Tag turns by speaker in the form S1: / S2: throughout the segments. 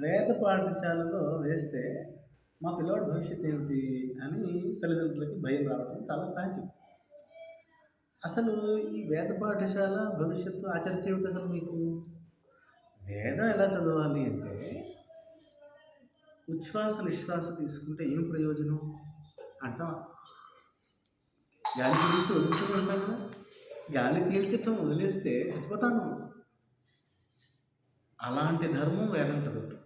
S1: వేద పాఠశాలలో వేస్తే మా పిల్లవాడి భవిష్యత్తు ఏమిటి అని తల్లిదండ్రులకి భయం రావడం చాలా సహజం. అసలు ఈ వేద పాఠశాల భవిష్యత్తు ఆ చర్చ ఏమిటి అసలు మీకు? వేదం ఎలా చదవాలి అంటే ఉచ్ఛ్వాస నిశ్వాస తీసుకుంటే ఏం ప్రయోజనం అంటాం. గాలి పీల్చి వదులుతూనే ఉంటాం కదా. గాలి పీల్చటం వదిలేస్తే చచ్చిపోతాను. అలాంటి ధర్మం వేదం చదవటం.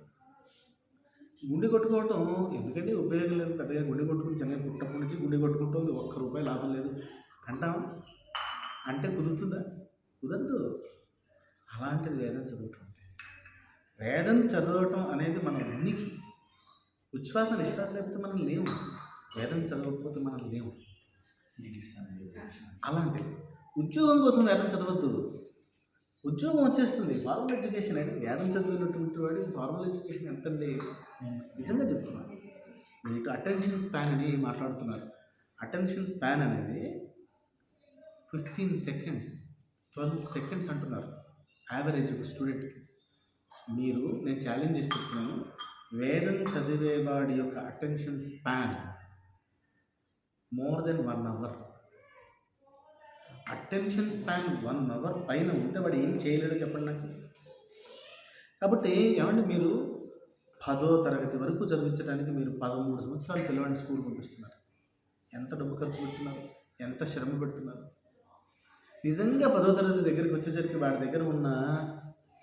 S1: గుండె కొట్టుకోవటం ఎందుకంటే ఉపయోగం లేదు. పెద్దగా గుండె కొట్టుకుని చిన్న పుట్టప్పటి నుంచి గుండె కొట్టుకుంటుంది, ఒక్క రూపాయి లాభం లేదు అంటాం. అంటే కుదురుతుందా? కుదరదు. అలాంటిది వేదం చదవటం అంటే. వేదం చదవటం అనేది మన ఉనికి. ఉచ్ఛ్వాస నిశ్వాస లేకపోతే మనం లేవు. వేదం చదవకపోతే మనం లేవు. అలాంటిది ఉద్యోగం కోసం వేదం చదవద్దు. ఉద్యోగం వచ్చేస్తుంది. ఫార్మల్ ఎడ్యుకేషన్ అంటే వేదం చదివినటువంటి వాడి ఫార్మల్ ఎడ్యుకేషన్ ఎంతండి? నిజంగా చెప్తున్నాను. మీకు అటెన్షన్ స్పాన్ అని మాట్లాడుతున్నారు. అటెన్షన్ స్పాన్ అనేది 15 సెకండ్స్ 12 సెకండ్స్ అంటున్నారు యావరేజ్ ఒక స్టూడెంట్కి. నేను ఛాలెంజ్ చేసి చెప్తున్నాను, వేదం చదివేవాడి యొక్క attention span more than 1 hour. Attention span 1 hour పైన ఉంటే వాడు ఏం చేయలేడో చెప్పండి నాకు. కాబట్టి ఏమంటే మీరు 10వ తరగతి వరకు చదివించడానికి మీరు 13 సంవత్సరాలు పిల్లవాడిని స్కూల్ పంపిస్తున్నారు. ఎంత డబ్బు ఖర్చు పెడుతున్నారు, ఎంత శ్రమ పెడుతున్నారు. నిజంగా 10వ తరగతి దగ్గరికి వచ్చేసరికి వాడి దగ్గర ఉన్న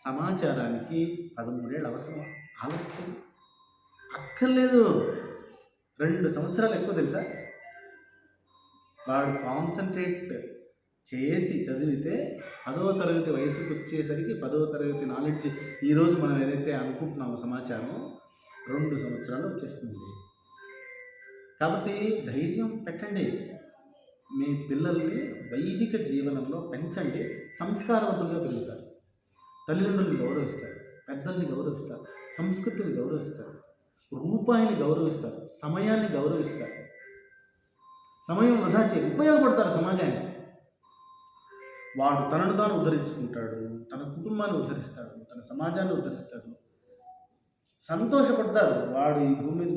S1: సమాచారానికి 13 ఏళ్ళు అవసరం. ఆలోచించండి. అక్కర్లేదు. 2 సంవత్సరాలు ఎక్కువ తెలుసా? వాడు కాన్సన్ట్రేట్ చేసి చదివితే 10వ తరగతి వయసుకు వచ్చేసరికి 10వ తరగతి నాలెడ్జ్ ఈరోజు మనం ఏదైతే అనుకుంటున్నామో సమాచారం 2 సంవత్సరాలు వచ్చేస్తుంది. కాబట్టి ధైర్యం పెట్టండి. మీ పిల్లల్ని వైదిక జీవనంలో పెంచండి. సంస్కారవంతులుగా పెరుగుతారు. తల్లిదండ్రులను గౌరవిస్తారు, పెద్దల్ని గౌరవిస్తారు, సంస్కృతిని గౌరవిస్తారు, రూపాయిని గౌరవిస్తారు, సమయాన్ని గౌరవిస్తారు. సమయం వృధా ఉపయోగపడతారు సమాజానికి. వాడు తనను తాను ఉద్ధరించుకుంటాడు, తన కుటుంబాన్ని ఉద్ధరిస్తాడు, తన సమాజాన్ని ఉద్ధరిస్తాడు. సంతోషపడతారు వాడు ఈ భూమి మీదకి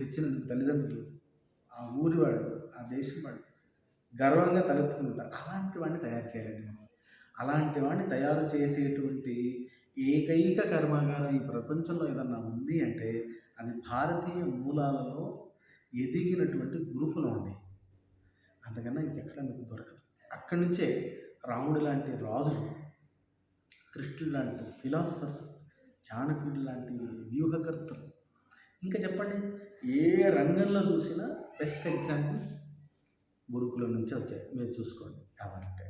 S1: తెచ్చినందుకు తల్లిదండ్రులు, ఆ ఊరి వాడు, ఆ దేశం వాడు గర్వంగా తలెత్తుకుంటారు. అలాంటి వాడిని తయారు చేయాలండి మనం. అలాంటి వాడిని తయారు చేసేటువంటి ఏకైక కర్మాగారం ఈ ప్రపంచంలో ఏదన్నా ఉంది అంటే అది భారతీయ మూలాలలో ఎదిగినటువంటి గురుకులం అండి. అంతకన్నా ఇంకెక్కడ మీకు దొరకదు. అక్కడి నుంచే రాముడు లాంటి రాజులు, కృష్ణుడు లాంటి ఫిలాసఫర్స్, చాణక్యుడు లాంటి వ్యూహకర్తలు, ఇంకా చెప్పండి ఏ రంగంలో చూసినా బెస్ట్ ఎగ్జాంపుల్స్ గురుకులం నుంచే వచ్చాయి. మీరు చూసుకోండి కావాలంటే.